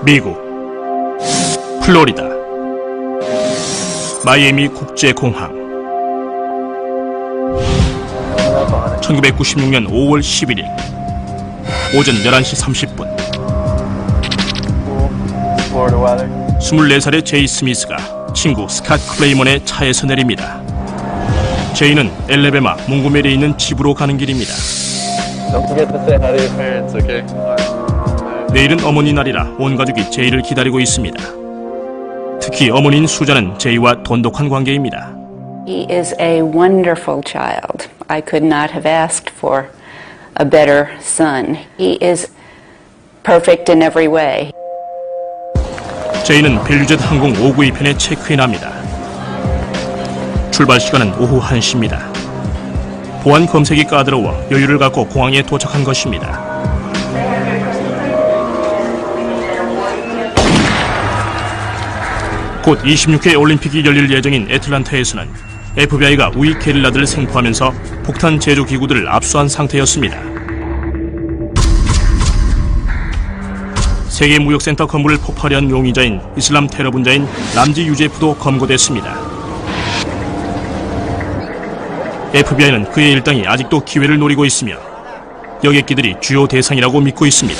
미국 플로리다 마이애미 국제공항 1996년 5월 11일 오전 11시 30분 24살의 제이 스미스가 친구 스캇 클레이먼의 차에서 내립니다. 제이는 엘레베마 몽고메리에 있는 집으로 가는 길입니다. Don't forget to say hi to your parents, okay? 내일은 어머니 날이라 온 가족이 제이를 기다리고 있습니다. 특히 어머니인 수자는 제이와 돈독한 관계입니다. He is a wonderful child. I could not have asked for a better son. He is perfect in every way. 제이는 벨류젯 항공 592편에 체크인합니다. 출발 시간은 오후 1시입니다. 보안 검색이 까다로워 여유를 갖고 공항에 도착한 것입니다. 곧 26회 올림픽이 열릴 예정인 애틀란타에서는 FBI가 우익 게릴라들을 생포하면서 폭탄 제조 기구들을 압수한 상태였습니다. 세계무역센터 건물을 폭발해 한 용의자인 이슬람 테러 분자인 람지 유제프도 검거됐습니다. FBI는 그의 일당이 아직도 기회를 노리고 있으며 여객기들이 주요 대상이라고 믿고 있습니다.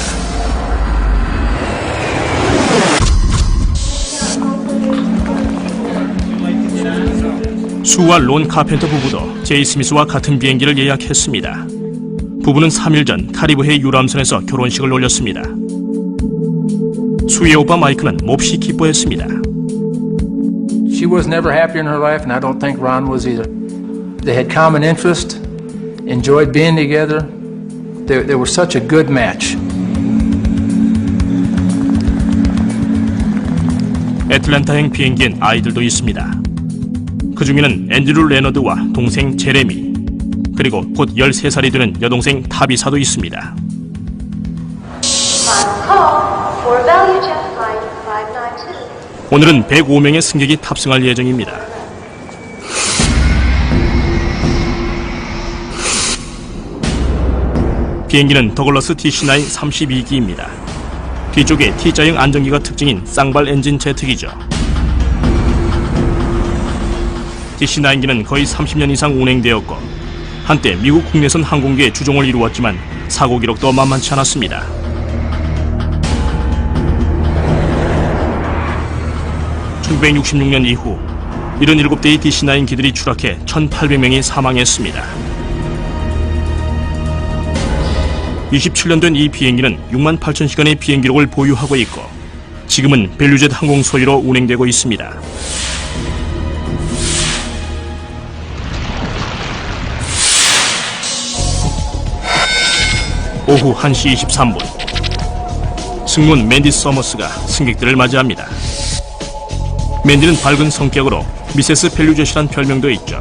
수와 론 카펜터 부부도 제이 스미스와 같은 비행기를 예약했습니다. 부부는 3일 전 카리브해 유람선에서 결혼식을 올렸습니다. 수의 오빠 마이크는 몹시 기뻐했습니다. She was never happier in her life, and I don't think Ron was either. They had common interest, enjoyed being together. They were such a good match. 애틀랜타행 비행기엔 아이들도 있습니다. 그 중에는 앤드류 레너드와 동생 제레미, 그리고 곧 13살이 되는 여동생 타비사도 있습니다. 오늘은 105명의 승객이 탑승할 예정입니다. 비행기는 더글러스 DC-9 32기입니다. 뒤쪽에 T자형 안정기가 특징인 쌍발 엔진 제트기죠. DC-9기는 거의 30년 이상 운행되었고 한때 미국 국내선 항공기의 주종을 이루었지만 사고 기록도 만만치 않았습니다. (1966년) 이후 77대의 DC-9 기들이 추락해 1,800명이 사망했습니다. 27년 된 이 비행기는 68,000시간의 비행 기록을 보유하고 있고 지금은 벨류젯 항공 소유로 운행되고 있습니다. 오후 1시 23분 승무원 맨디 서머스가 승객들을 맞이합니다. 맨디는 밝은 성격으로 미세스 벨류젯이란 별명도 있죠.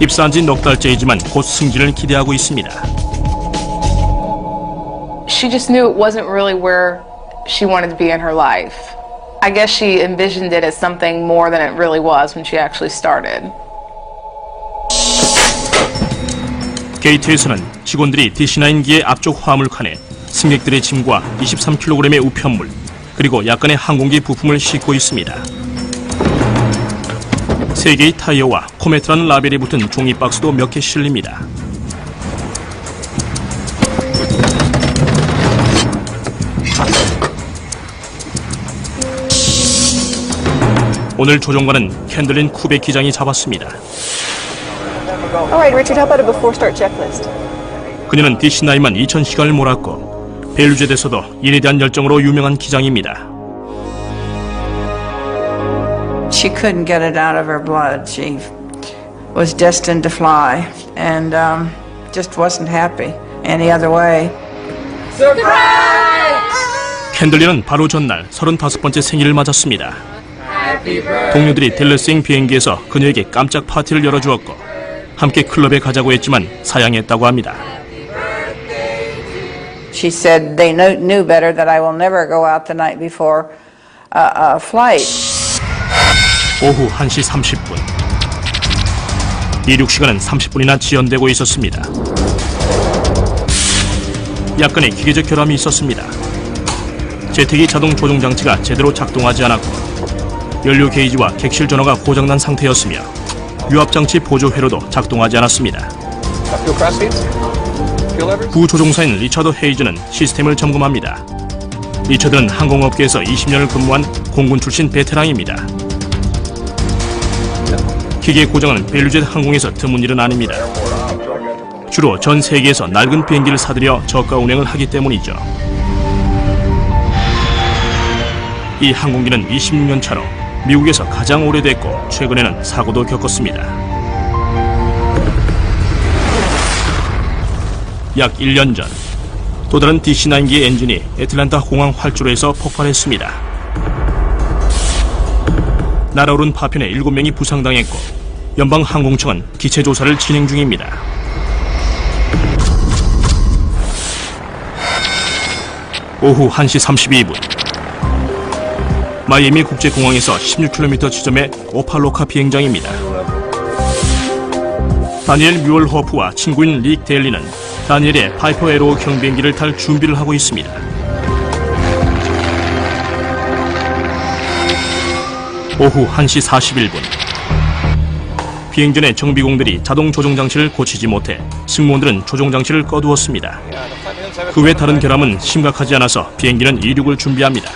입사한 지 넉 달째이지만 곧 승진을 기대하고 있습니다. She just knew it wasn't really where she wanted to be in her life. I guess she envisioned it as something more than it really was when she actually started. 게이트에서는 직원들이 DC-9기의 앞쪽 화물칸에 승객들의 짐과 23kg의 우편물, 그리고 약간의 항공기 부품을 싣고 있습니다. 3개의 타이어와 코메트라는 라벨이 붙은 종이 박스도 몇 개 실립니다. 오늘 조종관은 캔들린 쿠백 기장이 잡았습니다. Alright, Richard, how about a before start checklist? 그녀는 DC-9만 2,000시간을 몰았고 벨류젯에서도 일에 대한 열정으로 유명한 기장입니다. She couldn't get it out of her blood. She was destined to fly and just wasn't happy any other way. 캔들리는 바로 전날 35번째 생일을 맞았습니다. 동료들이 댈러스행 비행기에서 그녀에게 깜짝 파티를 열어주었고 함께 클럽에 가자고 했지만 사양했다고 합니다. She said they knew better that I will never go out the night before a flight. 오후 1시 30분 이륙 시간은 30분이나 지연되고 있었습니다. 약간의 기계적 결함이 있었습니다. 제트기 자동 조종 장치가 제대로 작동하지 않았고 연료 게이지와 객실 전원가 고장난 상태였으며 유압 장치 보조 회로도 작동하지 않았습니다. Fuel cross feeds? Fuel levers? 부조종사인 리처드 헤이즈는 시스템을 점검합니다. 리처드는 항공업계에서 20년을 근무한 공군 출신 베테랑입니다. 기계 고장은 벨류젯 항공에서 드문 일은 아닙니다. 주로 전 세계에서 낡은 비행기를 사들여 저가 운행을 하기 때문이죠. 이 항공기는 26년 차로 미국에서 가장 오래됐고 최근에는 사고도 겪었습니다. 약 1년 전 또 다른 DC-9기의 엔진이 애틀랜타 공항 활주로에서 폭발했습니다. 날아오른 파편에 7명이 부상당했고 연방항공청은 기체 조사를 진행 중입니다. 오후 1시 32분 마이애미 국제공항에서 16km 지점의 오팔로카 비행장입니다. 다니엘 뮤얼 호프와 친구인 릭 델리는 다니엘의 파이퍼 에로우 경비행기를 탈 준비를 하고 있습니다. 오후 1시 41분 비행 전에 정비공들이 자동 조종 장치를 고치지 못해 승무원들은 조종 장치를 꺼두었습니다. 그 외 다른 결함은 심각하지 않아서 비행기는 이륙을 준비합니다.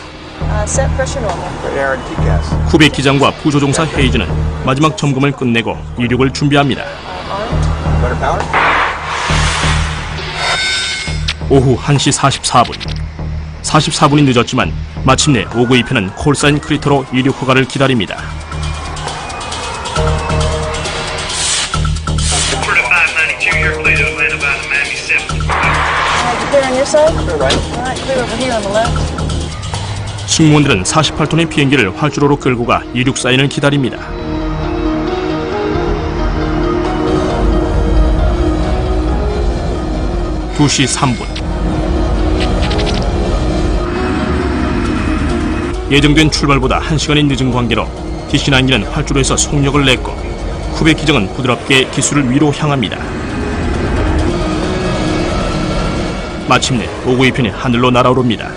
Set pressure normal. 쿠벡 기장과 부조종사 헤이즈는 마지막 점검을 끝내고 이륙을 준비합니다. 오후 1시 44분 44분이 늦었지만 마침내 592편은 콜사인 크리터로 이륙 허가를 기다립니다. Clear on your side? Right. All right, clear over here on the left. 승무원들은 48톤의 비행기를 활주로로 끌고 가 이륙 사인을 기다립니다. (2시 3분) 예정된 출발보다 1시간이 늦은 관계로 DC-9기는 활주로에서 속력을 냈고 쿠벡 기장은 부드럽게 기수를 위로 향합니다. 마침내 592편이 하늘로 날아오릅니다.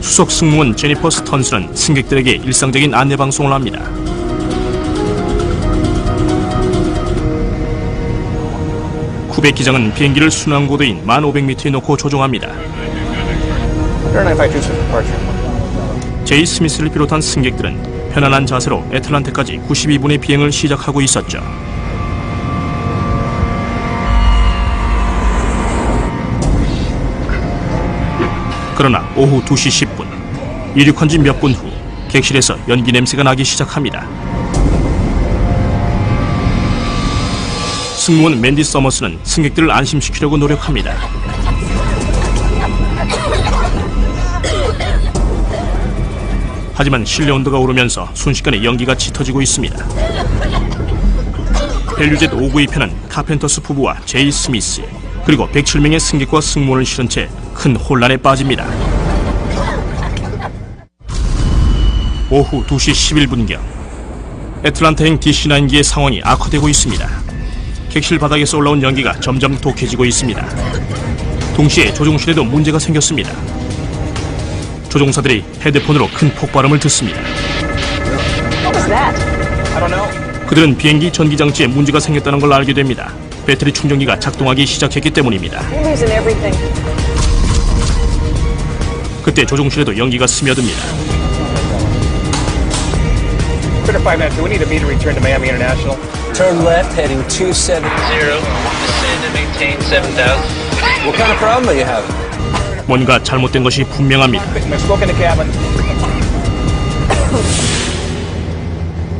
수석 승무원 제니퍼 스턴스는 승객들에게 일상적인 안내 방송을 합니다. 쿠벡 기장은 비행기를 순항고도인 1500m에 놓고 조종합니다. 제이 스미스를 비롯한 승객들은 편안한 자세로 애틀란타까지 92분의 비행을 시작하고 있었죠. 그러나 오후 2시 10분 이륙한 지 몇 분 후 객실에서 연기 냄새가 나기 시작합니다. 승무원 맨디 서머스는 승객들을 안심시키려고 노력합니다. 하지만 실내 온도가 오르면서 순식간에 연기가 짙어지고 있습니다. 벨류젯 592편은 카펜터스 부부와 제이 스미스 그리고 107명의 승객과 승무원을 실은 채 큰 혼란에 빠집니다. 오후 2시 11분경 애틀란타행 DC-9기의 상황이 악화되고 있습니다. 객실 바닥에서 올라온 연기가 점점 독해지고 있습니다. 동시에 조종실에도 문제가 생겼습니다. 조종사들이 헤드폰으로 큰 폭발음을 듣습니다. 그들은 비행기 전기장치에 문제가 생겼다는 걸 알게 됩니다. 배터리 충전기가 작동하기 시작했기 때문입니다. You're losing everything. 그때 조종실에도 연기가 스며듭니다. Critter 592, we need a meter return to Miami International. Turn left, heading 270. Descend and maintain 7,000. What kind of problem are you having? 뭔가 잘못된 것이 분명합니다. There's smoke in the cabin.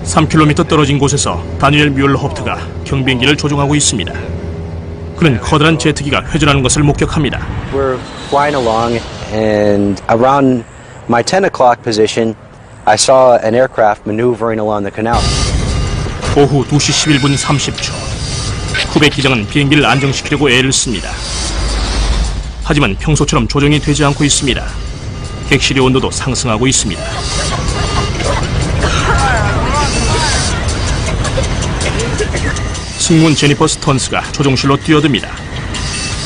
3km 떨어진 곳에서 다니엘 뮤얼 호프트가 경비행기를 조종하고 있습니다. 그는 커다란 제트기가 회전하는 것을 목격합니다. We're flying along, and around my 10 o'clock position, I saw an aircraft maneuvering along the canal. 오후 2시 11분 30초 쿠벡 기장은 비행기를 안정시키려고 애를 씁니다. 하지만 평소처럼 조정이 되지 않고 있습니다. 객실의 온도도 상승하고 있습니다. 승무원 제니퍼 스턴스가 조종실로 뛰어듭니다.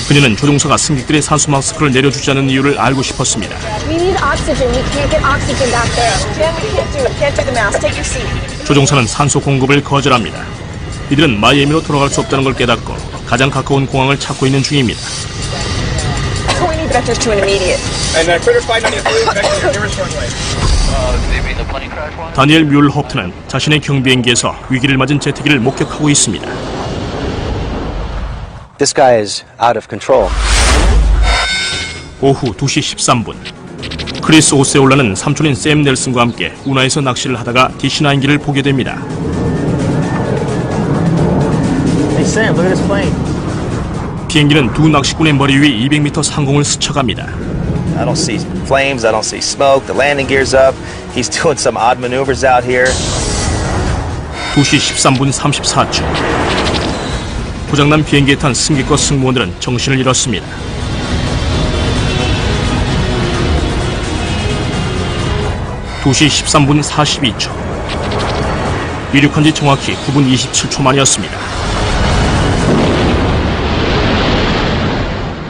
그녀는 조종사가 승객들의 산소 마스크를 내려주지 않은 이유를 알고 싶었습니다. We need oxygen. We can't get oxygen back there. Jen, we can't do it. Can't do the mask. Take your seat. 조종사는 산소 공급을 거절합니다. 이들은 마이애미로 돌아갈 수 없다는 걸 깨닫고 가장 가까운 공항을 찾고 있는 중입니다. We need vectors to an immediate. And critter flight on the blue, back to your nearest runway. Do you mean the plane crash one? 다니엘 뮬 호프트는 자신의 경비행기에서 위기를 맞은 제트기를 목격하고 있습니다. This guy is out of control. 오후 2시 13분 크리스 오세올라는 삼촌인 샘 넬슨과 함께 운하에서 낚시를 하다가 DC-9기를 보게 됩니다. Hey Sam, look at this plane. 비행기는 두 낚시꾼의 머리 위 200m 상공을 스쳐갑니다. I don't see flames, I don't see smoke, the landing gear's up, he's doing some odd maneuvers out here. 2시 13분 34초 고장난 비행기에 탄 승객과 승무원들은 정신을 잃었습니다. (2시 13분 42초) 이륙한 지 정확히 9분 27초 만이었습니다.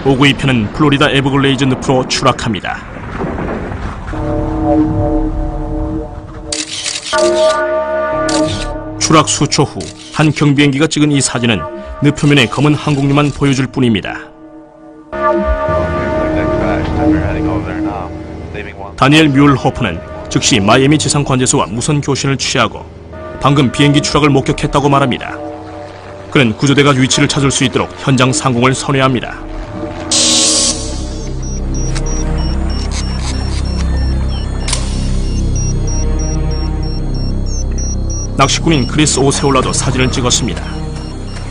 592편은 플로리다 에버글레이즈 늪으로 추락합니다. 추락 수초 후 한 경비행기가 찍은 이 사진은 늪 표면의 검은 항공유만 보여줄 뿐입니다. 다니엘 뮬 호프는 즉시 마이애미 지상관제소와 무선 교신을 취하고 방금 비행기 추락을 목격했다고 말합니다. 그는 구조대가 위치를 찾을 수 있도록 현장 상공을 선회합니다. 낚시꾼인 크리스 오세올라도 사진을 찍었습니다.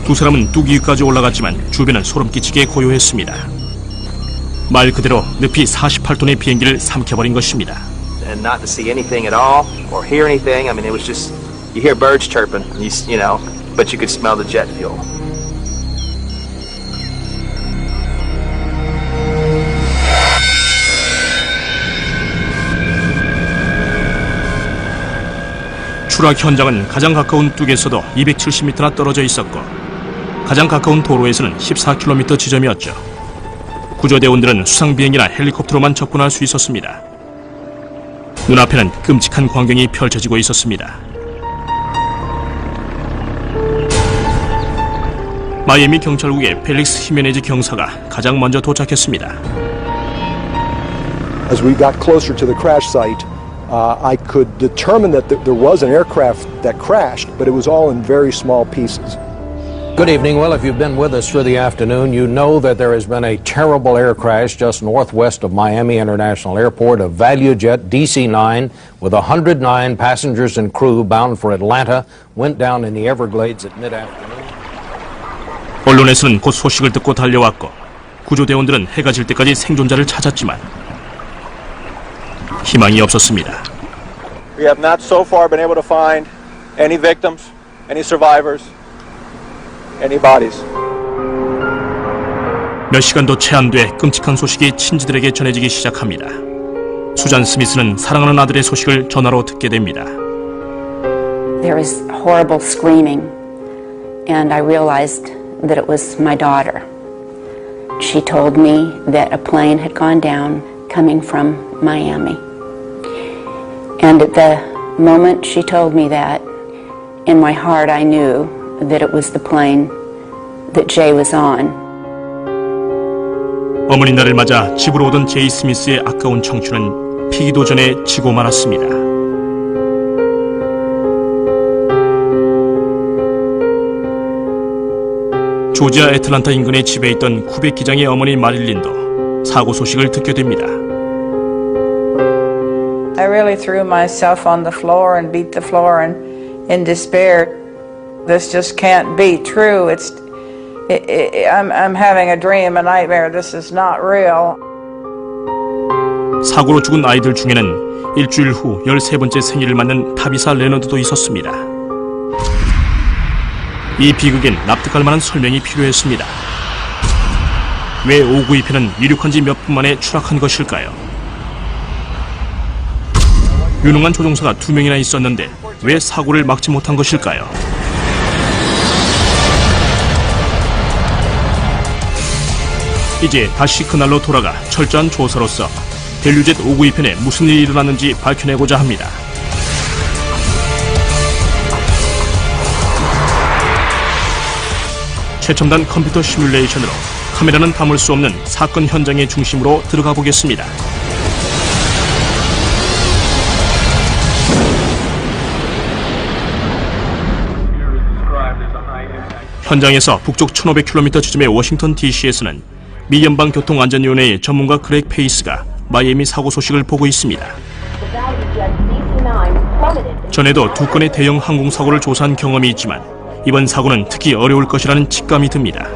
두 사람은 뚝 위까지 올라갔지만 주변은 소름 끼치게 고요했습니다. 말 그대로 늪이 48톤의 비행기를 삼켜버린 것입니다. And not to see anything at all or hear anything. I mean, it was just you hear birds chirping, you know, but you could smell the jet fuel. 추락 현장은 가장 가까운 뚝에서도 270m나 떨어져 있었고 가장 가까운 도로에서는 14km 지점이었죠. 구조대원들은 수상비행기나 헬리콥터로만 접근할 수 있었습니다. 눈앞에는 끔찍한 광경이 펼쳐지고 있었습니다. 마이애미 경찰국의 펠릭스 히메네즈 경사가 가장 먼저 도착했습니다. As we got closer to the crash site, I could determine that there was an aircraft that crashed, but it was all in very small pieces. Good evening. Well, if you've been with us through the afternoon, you know that there has been a terrible air crash just northwest of Miami International Airport. A ValueJet DC-9 with 109 passengers and crew bound for Atlanta went down in the Everglades at mid-afternoon. 언론에서는 곧 소식을 듣고 달려왔고 구조대원들은 해가 질 때까지 생존자를 찾았지만 희망이 없었습니다. We have not so far been able to find any victims, any survivors, any bodies. 몇 시간도 채 안 돼 끔찍한 소식이 친지들에게 전해지기 시작합니다. 수잔 스미스는 사랑하는 아들의 소식을 전화로 듣게 됩니다. There was horrible screaming, and I realized that it was my daughter. She told me that a plane had gone down coming from Miami. And at the moment she told me that, in my heart I knew that it was the plane that Jay was on. 어머니 날을 맞아 집으로 오던 제이 스미스의 아까운 청춘은 피기도 전에 지고 말았습니다. 조지아 애틀란타 인근의 집에 있던 쿠벡 기장의 어머니 마릴린도 사고 소식을 듣게 됩니다. I really threw myself on the floor and beat the floor in despair. This just can't be true. I'm having a dream, a nightmare. This is not real. 사고로 죽은 아이들 중에는 일주일 후 13번째 생일을 맞는 타비사 레너드도 있었습니다. 이 비극엔 납득할 만한 설명이 필요했습니다. 왜 592편은 이륙한 지 몇 분 만에 추락한 것일까요? 유능한 조종사가 2명이나 있었는데 왜 사고를 막지 못한 것일까요? 이제 다시 그날로 돌아가 철저한 조사로서 밸류젯 592편에 무슨 일이 일어났는지 밝혀내고자 합니다. 최첨단 컴퓨터 시뮬레이션으로 카메라는 담을 수 없는 사건 현장의 중심으로 들어가 보겠습니다. 현장에서 북쪽 1500km 지점의 워싱턴 DC에서는 미 연방교통안전위원회의 전문가 그렉 페이스가 마이애미 사고 소식을 보고 있습니다. 전에도 2건의 대형 항공사고를 조사한 경험이 있지만 이번 사고는 특히 어려울 것이라는 직감이 듭니다.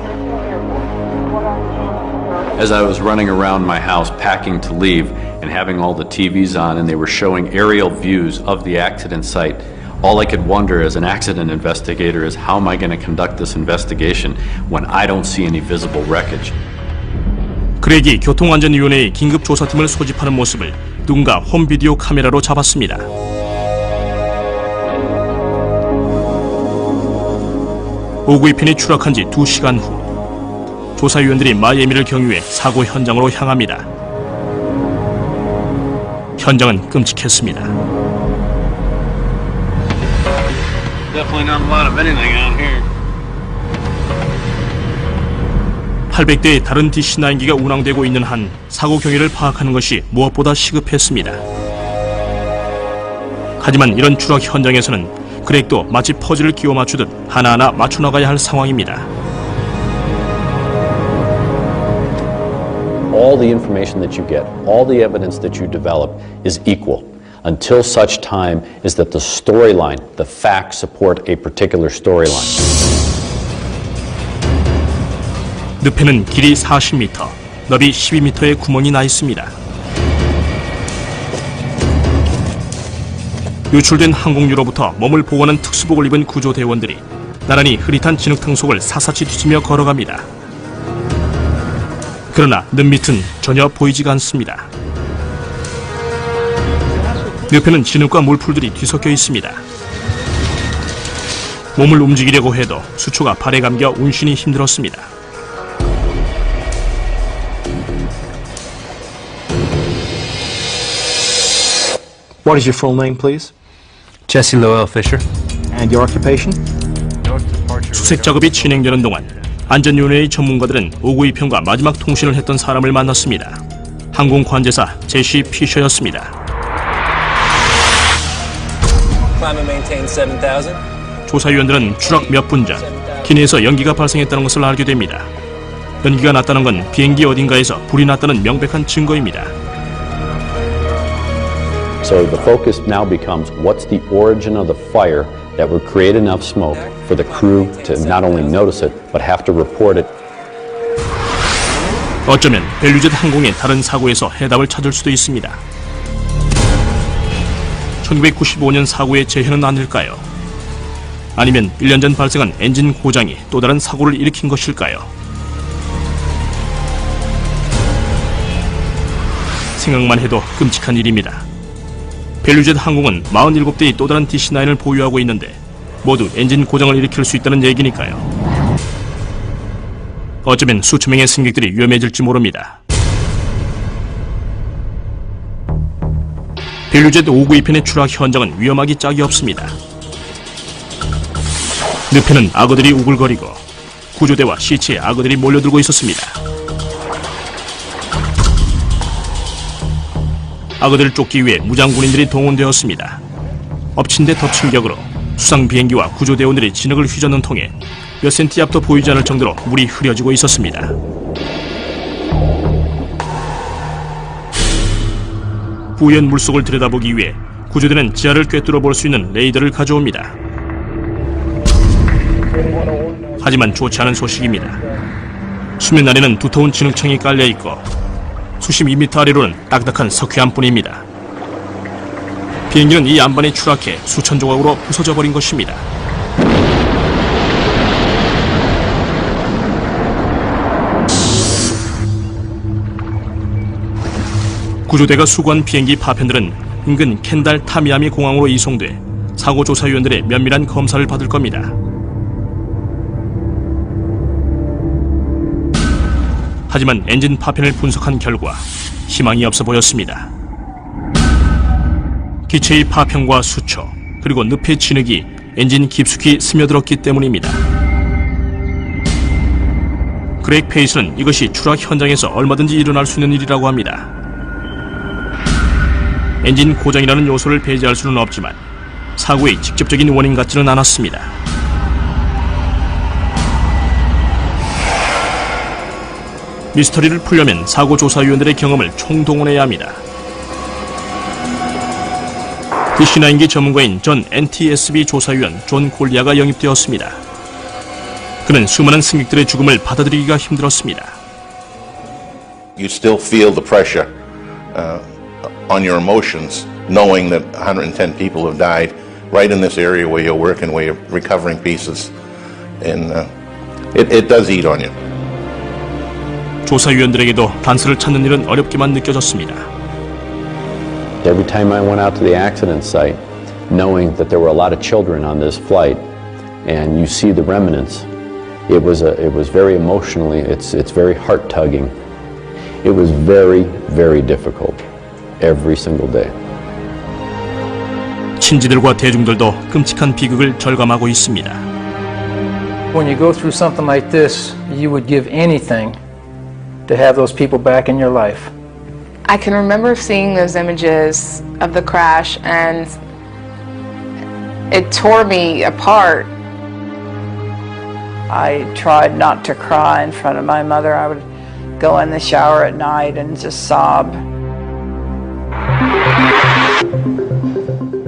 As I was running around my house packing to leave and having all the TVs on and they were showing aerial views of the accident site, all I could wonder as an accident investigator is how am I going to conduct this investigation when I don't see any visible wreckage. 그렉이 교통안전위원회의 긴급조사팀을 소집하는 모습을 누군가 홈비디오 카메라로 잡았습니다. 오구이편이 추락한 지 2시간 후 조사위원들이 마이애미를 경유해 사고 현장으로 향합니다. 현장은 끔찍했습니다. Definitely not a lot of anything out here. 800대의 다른 DC-9기가 운항되고 있는 한 사고 경위를 파악하는 것이 무엇보다 시급했습니다. 하지만 이런 추락 현장에서는 그렉도 마치 퍼즐을 끼워 맞추듯 하나하나 맞춰나가야 할 상황입니다. All the information that you get, all the evidence that you develop is equal until such time is that the storyline, the facts support a particular storyline. 늪에는 길이 40m, 너비 12m의 구멍이 나 있습니다. 유출된 항공유로부터 몸을 보호하는 특수복을 입은 구조대원들이 나란히 흐릿한 진흙탕 속을 사사치 뒤지며 걸어갑니다. 그러나 늪밑은 전혀 보이지가 않습니다. 늪에는 진흙과 물풀들이 뒤섞여 있습니다. 몸을 움직이려고 해도 수초가 발에 감겨 운신이 힘들었습니다. What is your full name, please? Jesse Lowell Fisher. And your occupation? 수색 작업이 진행되는 동안 안전위원회의 전문가들은 592편과 마지막 통신을 했던 사람을 만났습니다. 항공 관제사 제시 피셔였습니다. 조사위원들은 추락 몇 분 전 기내에서 연기가 발생했다는 것을 알게 됩니다. 연기가 났다는 건 비행기 어딘가에서 불이 났다는 명백한 증거입니다. So the focus now becomes what's the origin of the fire that would create enough smoke for the crew to not only notice it, but have to report it. 어쩌면 밸류젯 항공의 다른 사고에서 해답을 찾을 수도 있습니다. 1995년 사고의 재현은 아닐까요? 아니면 1년 전 발생한 엔진 고장이 또 다른 사고를 일으킨 것일까요? 생각만 해도 끔찍한 일입니다. 밸류젯 항공은 47대의 또 다른 DC-9을 보유하고 있는데 모두 엔진 고장을 일으킬 수 있다는 얘기니까요. 어쩌면 수천 명의 승객들이 위험해질지 모릅니다. 밸류젯 592편의 추락 현장은 위험하기 짝이 없습니다. 늪에는 악어들이 우글거리고 구조대와 시체에 악어들이 몰려들고 있었습니다. 악어들을 쫓기 위해 무장군인들이 동원되었습니다. 엎친 데 덮친 격으로 수상 비행기와 구조대원들이 진흙을 휘젓는 통에 몇 센티 앞도 보이지 않을 정도로 물이 흐려지고 있었습니다. 부연 물속을 들여다보기 위해 구조대는 지하를 꿰뚫어 볼 수 있는 레이더를 가져옵니다. 하지만 좋지 않은 소식입니다. 수면 아래는 두터운 진흙층이 깔려 있고 수십 미터 아래로는 딱딱한 석회암뿐입니다. 비행기는 이 안반에 추락해 수천 조각으로 부서져 버린 것입니다. 구조대가 수거한 비행기 파편들은 인근 켄달 타미야미 공항으로 이송돼 사고조사위원들의 면밀한 검사를 받을 겁니다. 하지만 엔진 파편을 분석한 결과 희망이 없어 보였습니다. 기체의 파편과 수초, 그리고 늪의 진흙이 엔진 깊숙이 스며들었기 때문입니다. 그렉 페이스는 이것이 추락 현장에서 얼마든지 일어날 수 있는 일이라고 합니다. 엔진 고장이라는 요소를 배제할 수는 없지만 사고의 직접적인 원인 같지는 않았습니다. 미스터리를 풀려면 사고조사위원들의 경험을 총동원해야 합니다. DC9기 전문가인 전 NTSB 조사위원 존 콜리아가 영입되었습니다. 그는 수많은 승객들의 죽음을 받아들이기가 힘들었습니다. You still feel the pressure on your emotions, knowing that 110 people have died right in this area where you're working, where you're recovering pieces, and it does eat on you. 조사위원들에게도 단서를 찾는 일은 어렵게만 느껴졌습니다. Every time I went out to the accident site, knowing that there were a lot of children on this flight, and you see the remnants, it was very emotionally, it's very heart-tugging. It was very, very difficult every single day. 친지들과 대중들도 끔찍한 비극을 절감하고 있습니다. When you go through something like this, you would give anything to have those people back in your life. I can remember seeing those images of the crash and it tore me apart. I tried not to cry in front of my mother. I would go in the shower at night and just sob.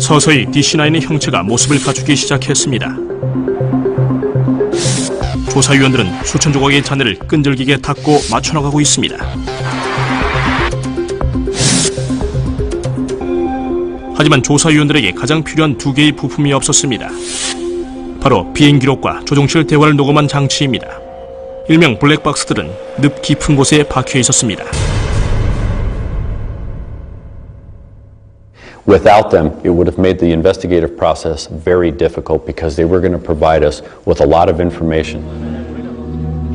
서서히 DC9의 형체가 모습을 갖추기 시작했습니다. 조사위원들은 수천 조각의 잔해를 끈질기게 닦고 맞춰나가고 있습니다. 하지만 조사위원들에게 가장 필요한 두 개의 부품이 없었습니다. 바로 비행기록과 조종실 대화를 녹음한 장치입니다. 일명 블랙박스들은 늪 깊은 곳에 박혀 있었습니다. Without them, it would have made the investigative process very difficult because they were going to provide us with a lot of information.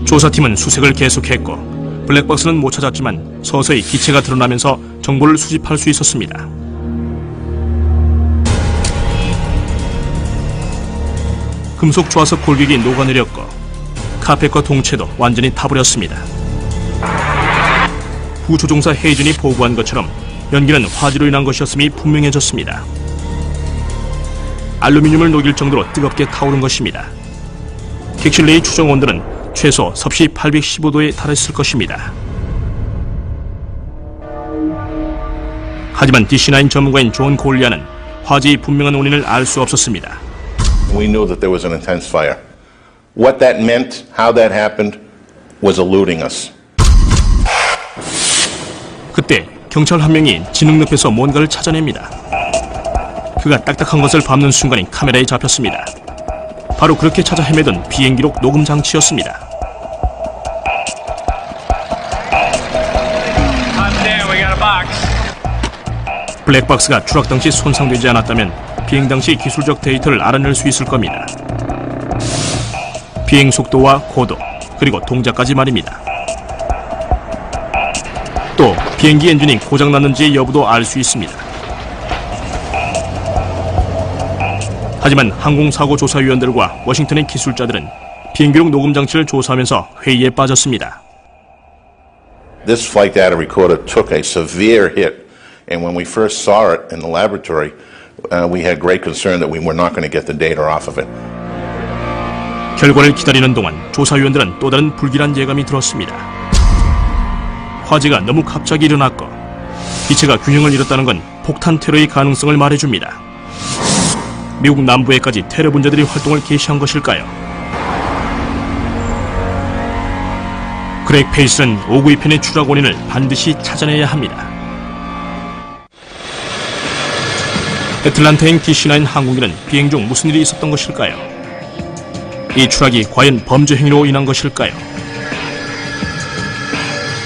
조사팀은 수색을 계속했고 블랙박스는 못 찾았지만 서서히 기체가 드러나면서 정보를 수집할 수 있었습니다. 금속 조화석 골격이 녹아내렸고 카펫과 동체도 완전히 타버렸습니다. 후조종사 헤이즌이 보고한 것처럼 연기는 화재로 인한 것이었음이 분명해졌습니다. 알루미늄을 녹일 정도로 뜨겁게 타오른 것입니다. 객실 내의 추정 온도는 최소 섭씨 815도에 달했을 것입니다. 하지만 DC9 전문가인 존 콜리아는 화재의 분명한 원인을 알 수 없었습니다. We knew that there was an intense fire. What that meant, how that happened, was eluding us. 그때 경찰 한 명이 진흙늪에서 뭔가를 찾아냅니다. 그가 딱딱한 것을 밟는 순간이 카메라에 잡혔습니다. 바로 그렇게 찾아 헤매던 비행기록 녹음 장치였습니다. 블랙박스가 추락 당시 손상되지 않았다면 비행 당시 기술적 데이터를 알아낼 수 있을 겁니다. 비행 속도와 고도, 그리고 동작까지 말입니다. 또 비행기 엔진이 고장났는지의 여부도 알 수 있습니다. 하지만 항공사고조사위원들과 워싱턴의 기술자들은 비행기록 녹음 장치를 조사하면서 회의에 빠졌습니다. This flight data recorder took a severe hit, and when we first saw it in the laboratory, we had great concern that we were not going to get the data off of it. 결과를 기다리는 동안 조사위원들은 또 다른 불길한 예감이 들었습니다. 화재가 너무 갑자기 일어났고 기체가 균형을 잃었다는 건 폭탄 테러의 가능성을 말해줍니다. 미국 남부에까지 테러 분자들이 활동을 개시한 것일까요? 그렉 페이스는 592편의 추락 원인을 반드시 찾아내야 합니다. 애틀란타행 DC9 항공기는 비행 중 무슨 일이 있었던 것일까요? 이 추락이 과연 범죄 행위로 인한 것일까요?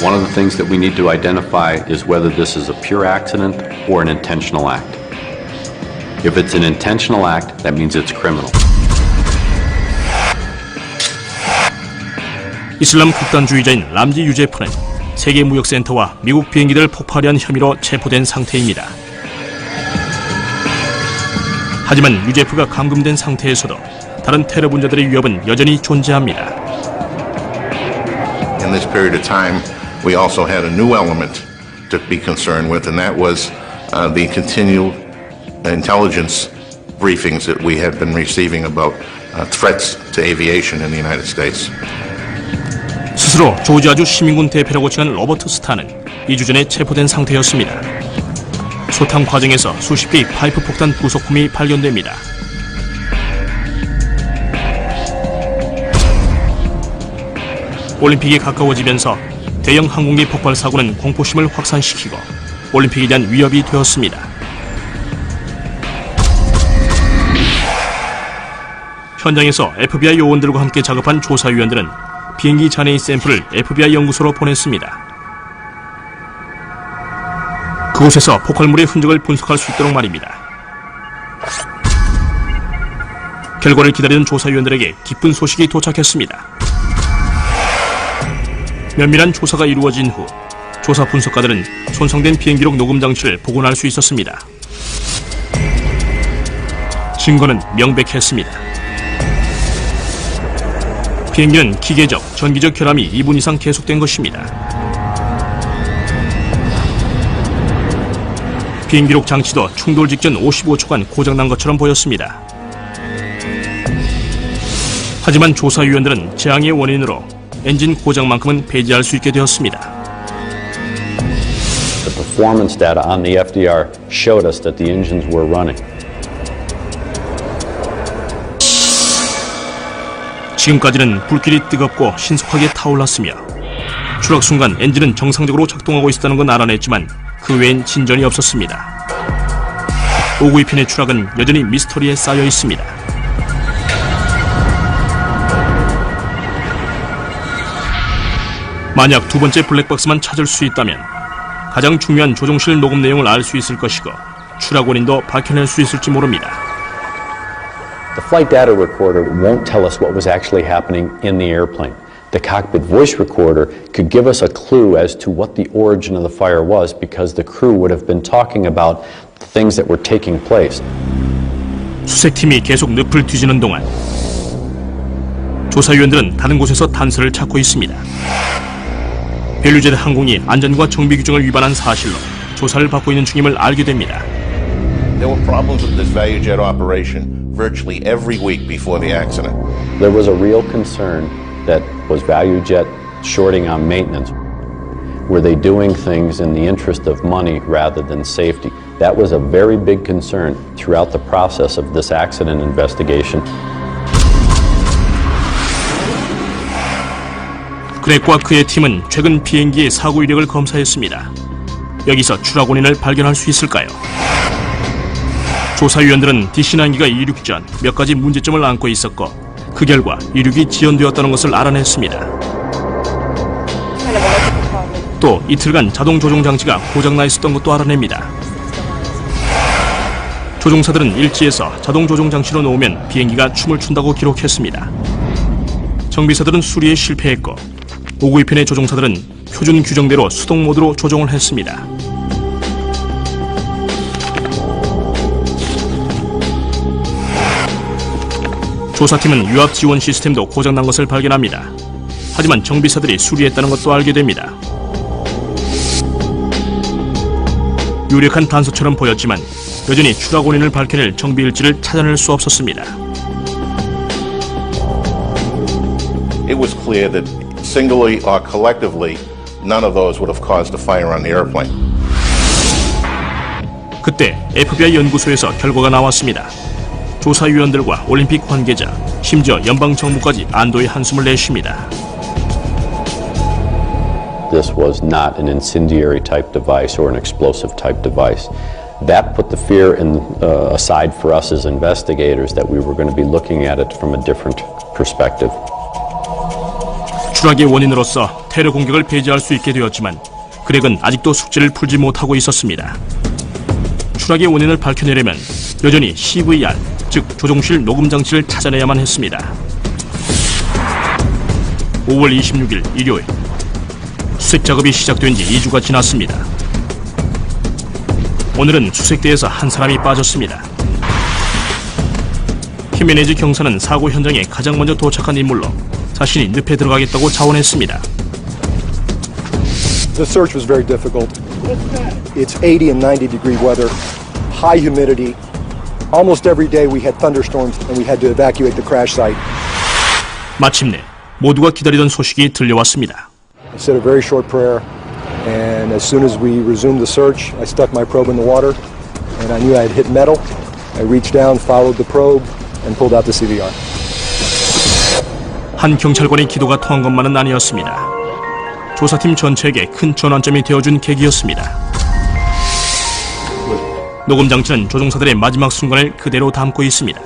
One of the things that we need to identify is whether this is a pure accident or an intentional act. If it's an intentional act, that means it's criminal. 이슬람 극단주의자인 람지 유제프는 세계무역센터와 미국 비행기들을 폭파하려 한 혐의로 체포된 상태입니다. 하지만 유제프가 감금된 상태에서도 다른 테러 분자들의 위협은 여전히 존재합니다. In this period of time, we also had a new element to be concerned with, and that was the continual intelligence briefings that we had been receiving about threats to aviation in the United States. 스스로 조지아주 시민군 대표라고 칭한 로버트 스타는 2주 전에 체포된 상태였습니다. 소탕 과정에서 수십 개의 파이프 폭탄 부속품이 발견됩니다. 올림픽이 가까워지면서 대형 항공기 폭발 사고는 공포심을 확산시키고 올림픽에 대한 위협이 되었습니다. 현장에서 FBI 요원들과 함께 작업한 조사위원들은 비행기 잔해의 샘플을 FBI 연구소로 보냈습니다. 그곳에서 폭발물의 흔적을 분석할 수 있도록 말입니다. 결과를 기다리는 조사위원들에게 기쁜 소식이 도착했습니다. 면밀한 조사가 이루어진 후 조사 분석가들은 손상된 비행기록 녹음 장치를 복원할 수 있었습니다. 증거는 명백했습니다. 비행기는 기계적, 전기적 결함이 2분 이상 계속된 것입니다. 비행기록 장치도 충돌 직전 55초간 고장난 것처럼 보였습니다. 하지만 조사위원들은 재앙의 원인으로 엔진 고장만큼은 배제할 수 있게 되었습니다. The performance data on the FDR showed us that the engines were running. 지금까지는 불길이 뜨겁고 신속하게 타올랐으며 추락 순간 엔진은 정상적으로 작동하고 있었다는 건 알아냈지만 그 외엔 진전이 없었습니다. 592편의 추락은 여전히 미스터리에 쌓여 있습니다. 만약 두 번째 블랙박스만 찾을 수 있다면 가장 중요한 조종실 녹음 내용을 알 수 있을 것이고 추락 원인도 밝혀낼 수 있을지 모릅니다. The flight data recorder won't tell us what was actually happening in the airplane. The cockpit voice recorder could give us a clue as to what the origin of the fire was because the crew would have been talking about the things that were taking place. 수색팀이 계속 늪을 뒤지는 동안 조사위원들은 다른 곳에서 단서를 찾고 있습니다. 벨류제트 항공이 안전과 정비 규정을 위반한 사실로 조사를 받고 있는 중임을 알게 됩니다. There were problems with this ValueJet operation virtually every week before the accident. There was a real concern that was ValueJet shorting on maintenance. Were they doing things in the interest of money rather than safety? That was a very big concern throughout the process of this accident investigation. 그렉과 그의 팀은 최근 비행기의 사고 이력을 검사했습니다. 여기서 추락 원인을 발견할 수 있을까요? 조사위원들은 DC-9기가 이륙 전 몇 가지 문제점을 안고 있었고 그 결과 이륙이 지연되었다는 것을 알아냈습니다. 또 이틀간 자동 조종 장치가 고장나 있었던 것도 알아냅니다. 조종사들은 일지에서 자동 조종 장치로 놓으면 비행기가 춤을 춘다고 기록했습니다. 정비사들은 수리에 실패했고 592편의 조종사들은 표준 규정대로 수동 모드로 조종을 했습니다. 조사팀은 유압 지원 시스템도 고장난 것을 발견합니다. 하지만 정비사들이 수리했다는 것도 알게 됩니다. 유력한 단서처럼 보였지만 여전히 추락 원인을 밝혀낼 정비 일지를 찾아낼 수 없었습니다. It was clear that singly or collectively, none of those would have caused a fire on the airplane. 그때 FBI 연구소에서 결과가 나왔습니다. 조사위원들과 올림픽 관계자, 심지어 연방정부까지 안도의 한숨을 내쉽니다. This was not an incendiary type device or an explosive type device. That put the fear aside for us as investigators that we were going to be looking at it from a different perspective. 추락의 원인으로서 테러 공격을 배제할 수 있게 되었지만 그렉은 아직도 숙제를 풀지 못하고 있었습니다. 추락의 원인을 밝혀내려면 여전히 CVR, 즉 조종실 녹음 장치를 찾아내야만 했습니다. 5월 26일 일요일, 수색 작업이 시작된 지 2주가 지났습니다. 오늘은 수색대에서 한 사람이 빠졌습니다. 히메네즈 경사는 사고 현장에 가장 먼저 도착한 인물로 자신이 늪에 들어가겠다고 자원했습니다. The search was very difficult. It's 80 and 90 degree weather, high humidity. Almost every day we had thunderstorms and we had to evacuate the crash site. 마침내 모두가 기다리던 소식이 들려왔습니다. I said a very short prayer, and as soon as we resumed the search, I stuck my probe in the water, and I knew I had hit metal. I reached down, followed the probe, and pulled out the CVR. 한 경찰관의 기도가 통한 것만은 아니었습니다. 조사팀 전체에게 큰 전환점이 되어준 계기였습니다. 녹음 장치는 조종사들의 마지막 순간을 그대로 담고 있습니다.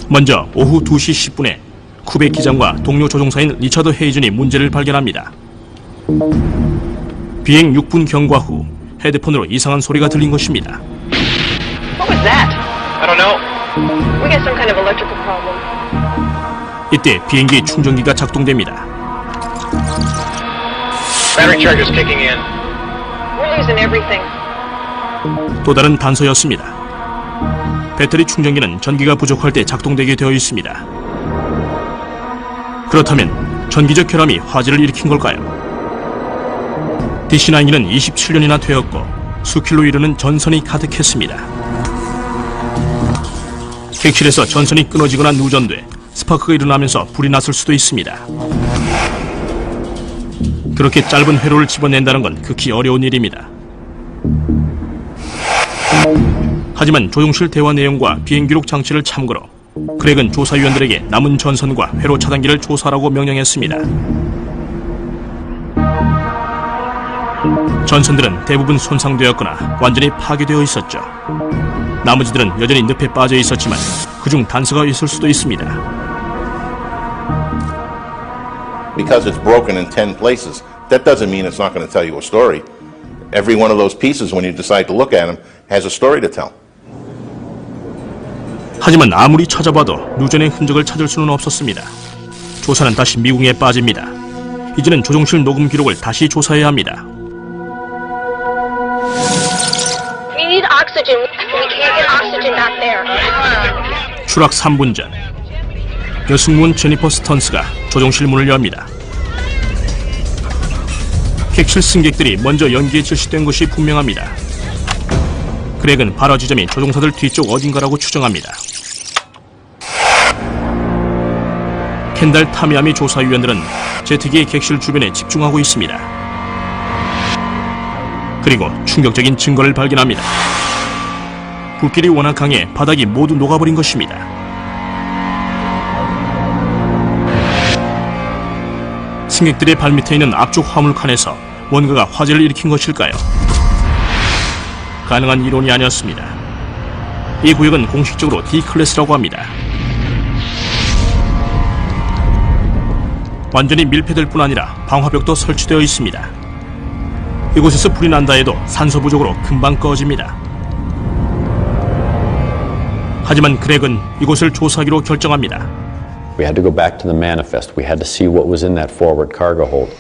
먼저 오후 2시 10분에 쿠베 기장과 동료 조종사인 리처드 헤이즌이 문제를 발견합니다. 비행 6분 경과 후 헤드폰으로 이상한 소리가 들린 것입니다. What was that? I don't know. We got some kind of electrical problem. 이때 비행기 충전기가 작동됩니다. Battery charger's kicking in. We're losing everything. 또 다른 단서였습니다. 배터리 충전기는 전기가 부족할 때 작동되게 되어 있습니다. 그렇다면 전기적 결함이 화재를 일으킨 걸까요? DC-9는 27년이나 되었고 수킬로 이르는 전선이 가득했습니다. 객실에서 전선이 끊어지거나 누전돼 스파크가 일어나면서 불이 났을 수도 있습니다. 그렇게 짧은 회로를 집어낸다는 건 극히 어려운 일입니다. 하지만 조종실 대화 내용과 비행기록 장치를 참고로 그렉은 조사위원들에게 남은 전선과 회로 차단기를 조사하라고 명령했습니다. 전선들은 대부분 손상되었거나 완전히 파괴되어 있었죠. 나머지들은 여전히 늪에 빠져 있었지만 그중 단서가 있을 수도 있습니다. Because it's broken in 10 places, that doesn't mean it's not going to tell you a story. Every one of those pieces, when you decide to look at them, has a story to tell. 하지만 아무리 찾아봐도 누전의 흔적을 찾을 수는 없었습니다. 조사는 다시 미궁에 빠집니다. 이제는 조종실 녹음 기록을 다시 조사해야 합니다. We need oxygen. We can't get oxygen back there. 추락 3분 전, 여승무원 제니퍼 스턴스가 조종실 문을 엽니다. 객실 승객들이 먼저 연기에 질식된 것이 분명합니다. 그렉은 발화 지점이 조종사들 뒤쪽 어딘가라고 추정합니다. 켄달 타미야미 조사위원들은 제트기의 객실 주변에 집중하고 있습니다. 그리고 충격적인 증거를 발견합니다. 불길이 워낙 강해 바닥이 모두 녹아버린 것입니다. 승객들의 발밑에 있는 앞쪽 화물칸에서 뭔가가 화재를 일으킨 것일까요? 가능한 이론이 아니었습니다. 이 구역은 공식적으로 D 클래스라고 합니다. 완전히 밀폐될 뿐 아니라 방화벽도 설치되어 있습니다. 이곳에서 불이 난다 해도 산소 부족으로 금방 꺼집니다. 하지만 그렉은 이곳을 조사하기로 결정합니다. We had to go back to the manifest. We had to see what was in that forward cargo hold.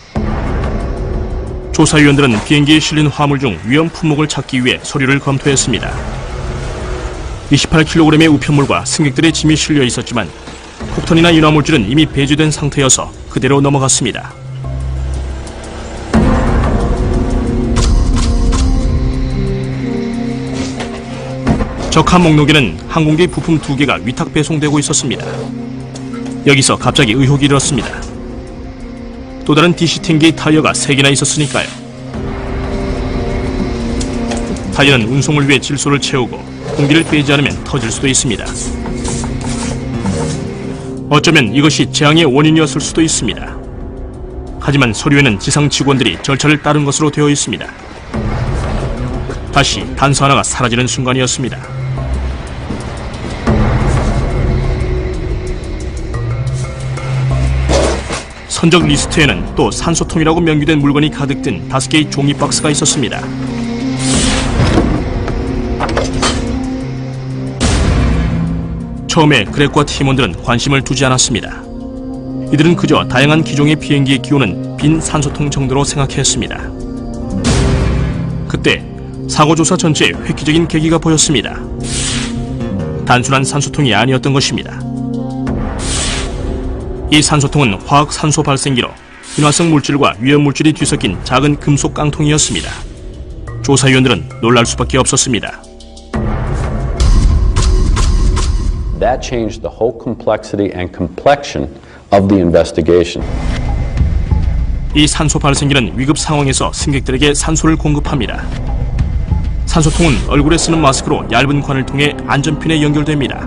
조사위원들은 비행기에 실린 화물 중 위험 품목을 찾기 위해 서류를 검토했습니다. 28kg의 우편물과 승객들의 짐이 실려 있었지만 폭탄이나 인화물질은 이미 배제된 상태여서 그대로 넘어갔습니다. 적함 목록에는 항공기 부품 2개가 위탁 배송되고 있었습니다. 여기서 갑자기 의혹이 일었습니다. 또 다른 DC-10기 타이어가 3개나 있었으니까요. 타이어는 운송을 위해 질소를 채우고 공기를 빼지 않으면 터질 수도 있습니다. 어쩌면 이것이 재앙의 원인이었을 수도 있습니다. 하지만 서류에는 지상 직원들이 절차를 따른 것으로 되어 있습니다. 다시 단서 하나가 사라지는 순간이었습니다. 선적 리스트에는 또 산소통이라고 명기된 물건이 가득 든 5개의 종이 박스가 있었습니다. 처음에 그렉과 팀원들은 관심을 두지 않았습니다. 이들은 그저 다양한 기종의 비행기에 끼우는 빈 산소통 정도로 생각했습니다. 그때 사고조사 전체에 획기적인 계기가 보였습니다. 단순한 산소통이 아니었던 것입니다. 이 산소통은 화학 산소 발생기로 인화성 물질과 위험 물질이 뒤섞인 작은 금속 깡통이었습니다. 조사위원들은 놀랄 수밖에 없었습니다. That changed the whole complexity and complexion of the investigation. 이 산소 발생기는 위급 상황에서 승객들에게 산소를 공급합니다. 산소통은 얼굴에 쓰는 마스크로 얇은 관을 통해 안전핀에 연결됩니다.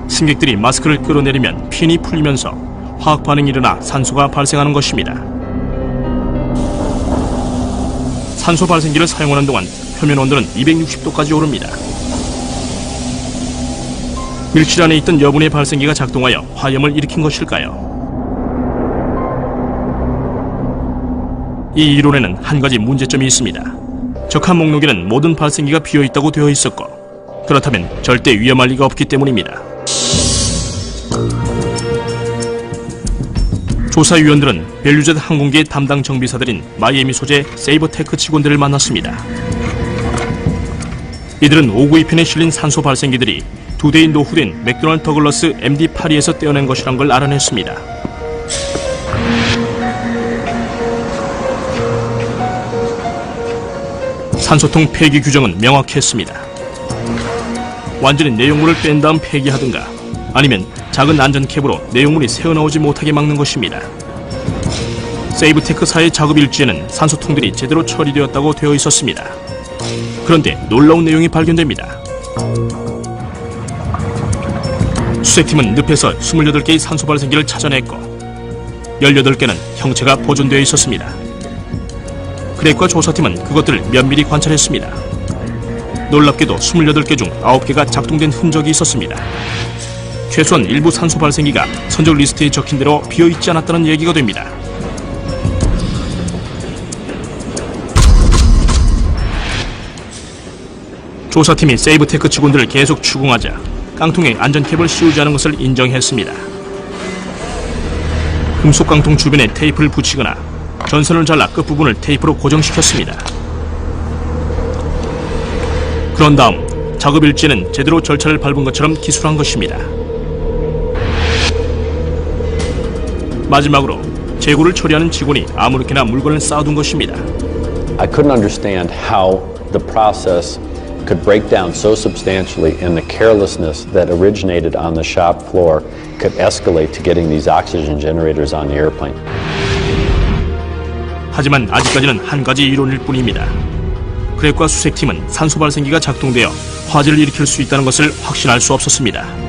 승객들이 마스크를 끌어내리면 핀이 풀리면서 화학 반응이 일어나 산소가 발생하는 것입니다. 산소 발생기를 사용하는 동안 표면 온도는 260도까지 오릅니다. 밀실 안에 있던 여분의 발생기가 작동하여 화염을 일으킨 것일까요? 이 이론에는 한 가지 문제점이 있습니다. 적합 목록에는 모든 발생기가 비어있다고 되어 있었고, 그렇다면 절대 위험할 리가 없기 때문입니다. 조사위원들은 벨류젯 항공기의 담당 정비사들인 마이애미 소재 세이버테크 직원들을 만났습니다. 이들은 592편에 실린 산소 발생기들이 2대의 노후된 맥도날드 더글러스 MD-82에서 떼어낸 것이란 걸 알아냈습니다. 산소통 폐기 규정은 명확했습니다. 완전히 내용물을 뺀 다음 폐기하든가 아니면 작은 안전캡으로 내용물이 새어나오지 못하게 막는 것입니다. 세이브테크사의 작업 일지에는 산소통들이 제대로 처리되었다고 되어 있었습니다. 그런데 놀라운 내용이 발견됩니다. 수색팀은 늪에서 28개의 산소 발생기를 찾아냈고 18개는 형체가 보존되어 있었습니다. 그렉과 조사팀은 그것들을 면밀히 관찰했습니다. 놀랍게도 28개 중 9개가 작동된 흔적이 있었습니다. 최소한 일부 산소 발생기가 선적 리스트에 적힌 대로 비어있지 않았다는 얘기가 됩니다. 조사팀이 세이브테크 직원들을 계속 추궁하자 깡통에 안전캡을 씌우지 않은 것을 인정했습니다. 금속 깡통 주변에 테이프를 붙이거나 전선을 잘라 끝부분을 테이프로 고정시켰습니다. 그런 다음 작업 일지에는 제대로 절차를 밟은 것처럼 기술한 것입니다. 마지막으로 재고를 처리하는 직원이 아무렇게나 물건을 쌓아둔 것입니다. I couldn't understand how the process could break down so substantially and the carelessness that originated on the shop floor could escalate to getting these oxygen generators on the airplane. 하지만 아직까지는 한 가지 이론일 뿐입니다. 그렉과 수색팀은 산소 발생기가 작동되어 화재를 일으킬 수 있다는 것을 확신할 수 없었습니다.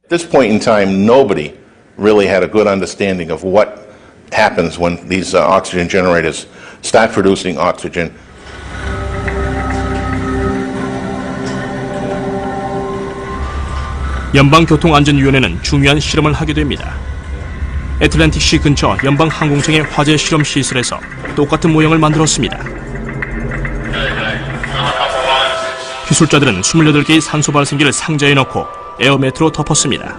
At this point in time, nobody really had a good understanding of what happens when these oxygen generators start producing oxygen. 연방교통안전위원회는 중요한 실험을 하게 됩니다. 애틀랜틱시 근처 연방항공청의 화재 실험 시설에서 똑같은 모형을 만들었습니다. 기술자들은 28개의 산소 발생기를 상자에 넣고 에어매트로 덮었습니다.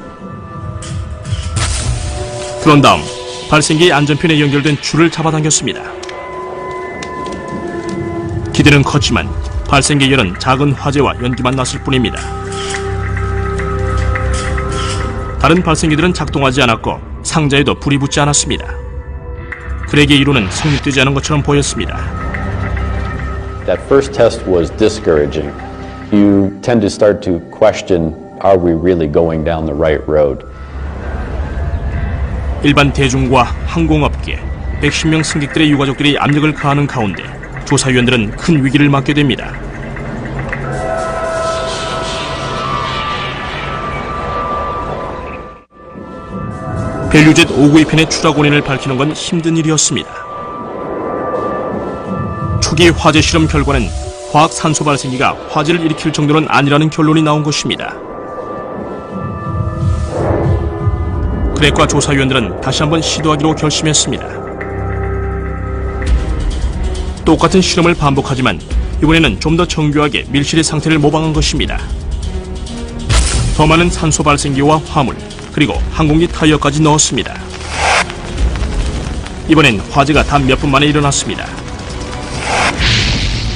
그런 다음 발생기의 안전핀에 연결된 줄을 잡아당겼습니다. 기대는 컸지만 발생기 열은 작은 화재와 연기만 났을 뿐입니다. 다른 발생기들은 작동하지 않았고 상자에도 불이 붙지 않았습니다. 그렉의 이론은 성립되지 않은 것처럼 보였습니다. That first test was discouraging. You tend to start to question, are we really going down the right road? 일반 대중과 항공업계, 110명 승객들의 유가족들이 압력을 가하는 가운데 조사위원들은 큰 위기를 맞게 됩니다. 벨류젯 592편의 추락 원인을 밝히는 건 힘든 일이었습니다. 초기 화재 실험 결과는 화학 산소 발생기가 화재를 일으킬 정도는 아니라는 결론이 나온 것입니다. 크랙과 조사위원들은 다시 한번 시도하기로 결심했습니다. 똑같은 실험을 반복하지만 이번에는 좀 더 정교하게 밀실의 상태를 모방한 것입니다. 더 많은 산소 발생기와 화물, 그리고 항공기 타이어까지 넣었습니다. 이번엔 화재가 단 몇 분 만에 일어났습니다.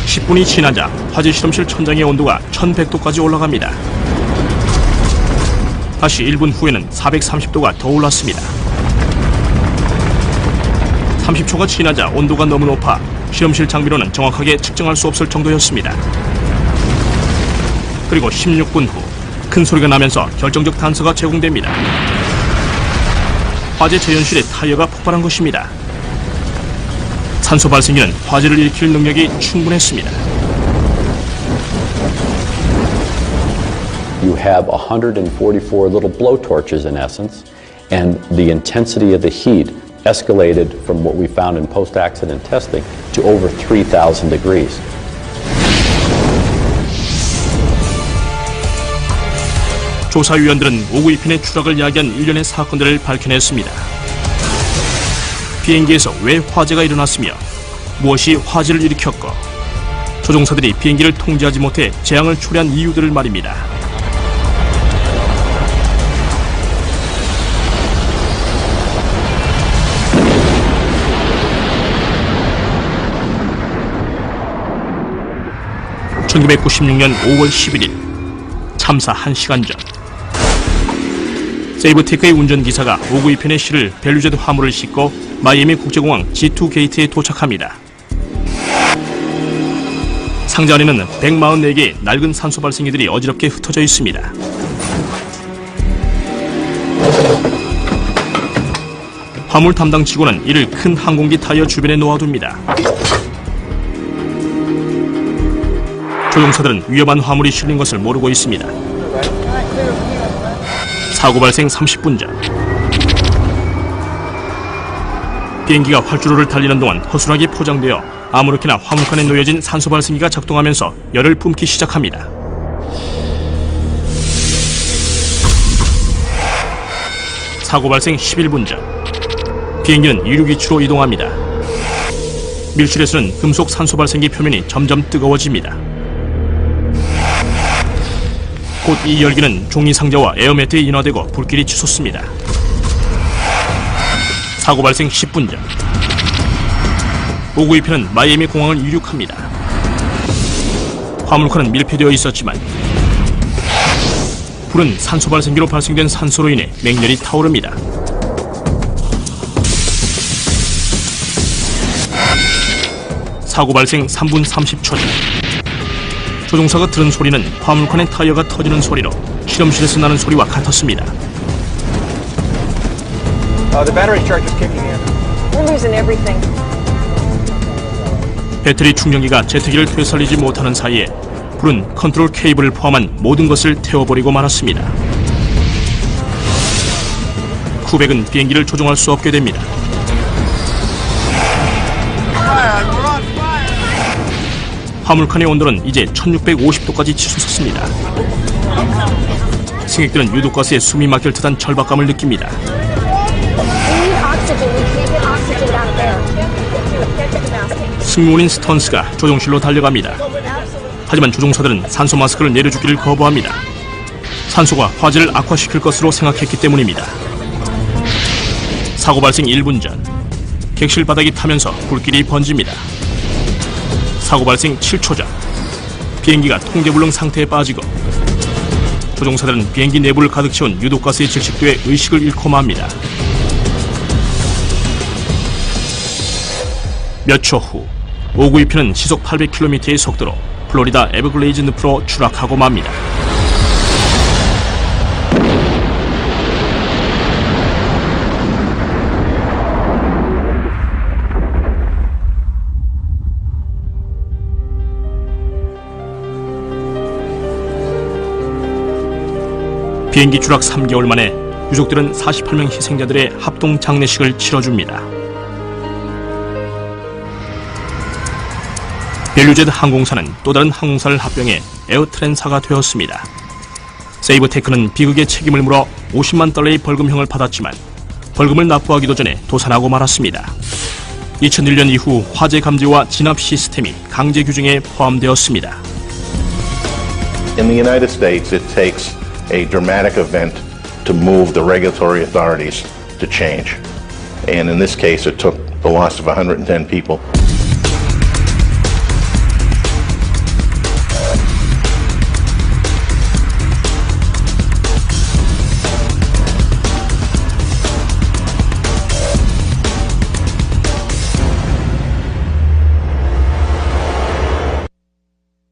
10분이 지나자 화재 실험실 천장의 온도가 1100도까지 올라갑니다. 다시 1분 후에는 430도가 더 올랐습니다. 30초가 지나자 온도가 너무 높아 실험실 장비로는 정확하게 측정할 수 없을 정도였습니다. 그리고 16분 후 큰 소리가 나면서 결정적 단서가 제공됩니다. 화재 재현실의 타이어가 폭발한 것입니다. 산소 발생기는 화재를 일으킬 능력이 충분했습니다. You have 144 little blowtorches in essence, and the intensity of the heat escalated from what we found in post-accident testing to over 3,000 degrees. 조사위원들은 오구이핀의 추락을 야기한 일련의 사건들을 밝혀냈습니다. 비행기에서 왜 화재가 일어났으며 무엇이 화재를 일으켰고 조종사들이 비행기를 통제하지 못해 재앙을 초래한 이유들을 말입니다. (1996년 5월 11일) 참사 1시간 전 세이버테크의 운전기사가 오구이편의 실을 밸류제드 화물을 싣고 마이애미 국제공항 G2 게이트에 도착합니다. 상자 안에는 144개의 낡은 산소 발생기들이 어지럽게 흩어져 있습니다. 화물 담당 직원은 이를 큰 항공기 타이어 주변에 놓아둡니다. 조종사들은 위험한 화물이 실린 것을 모르고 있습니다. 사고 발생 30분 전 비행기가 활주로를 달리는 동안 허술하게 포장되어 아무렇게나 화물칸에 놓여진 산소 발생기가 작동하면서 열을 뿜기 시작합니다. 사고 발생 11분 전 비행기는 이륙 위치로 이동합니다. 밀실에서는 금속 산소 발생기 표면이 점점 뜨거워집니다. 곧 이 열기는 종이 상자와 에어매트에 인화되고 불길이 치솟습니다. 사고 발생 10분 전 오구이편은 마이애미 공항을 이륙합니다. 화물칸은 밀폐되어 있었지만 불은 산소 발생기로 발생된 산소로 인해 맹렬히 타오릅니다. 사고 발생 3분 30초 전 조종사가 들은 소리는 화물칸의 타이어가 터지는 소리로 실험실에서 나는 소리와 같았습니다. The battery charge is kicking in. We're losing everything. 배터리 충전기가 제트기를 되살리지 못하는 사이에 불은 컨트롤 케이블을 포함한 모든 것을 태워버리고 말았습니다. 쿠백은 비행기를 조종할 수 없게 됩니다. 화물칸의 온도는 이제 1650도까지 치솟았습니다. 승객들은 유독가스에 숨이 막힐 듯한 절박감을 느낍니다. 승무원인 스턴스가 조종실로 달려갑니다. 하지만 조종사들은 산소 마스크를 내려주기를 거부합니다. 산소가 화재를 악화시킬 것으로 생각했기 때문입니다. 사고 발생 1분 전 객실 바닥이 타면서 불길이 번집니다. 사고 발생 7초 전 비행기가 통제불능 상태에 빠지고 조종사들은 비행기 내부를 가득 채운 유독가스에 질식돼 의식을 잃고 맙니다. 몇 초 후 오구이편은 시속 800km의 속도로 플로리다 에버글레이즈 늪으로 추락하고 맙니다. 비행기 추락 3개월 만에 유족들은 48명 희생자들의 합동 장례식을 치러줍니다. 밸류제드 항공사는 또 다른 항공사를 합병해 에어트랜사가 되었습니다. 세이버테크는 비극의 책임을 물어 $50만 벌금형을 받았지만 벌금을 납부하기도 전에 도산하고 말았습니다. 2001년 이후 화재 감지와 진압 시스템이 강제 규정에 포함되었습니다. In the United States, it takes a dramatic event to move the regulatory authorities to change. And in this case, it took the loss of 110 people.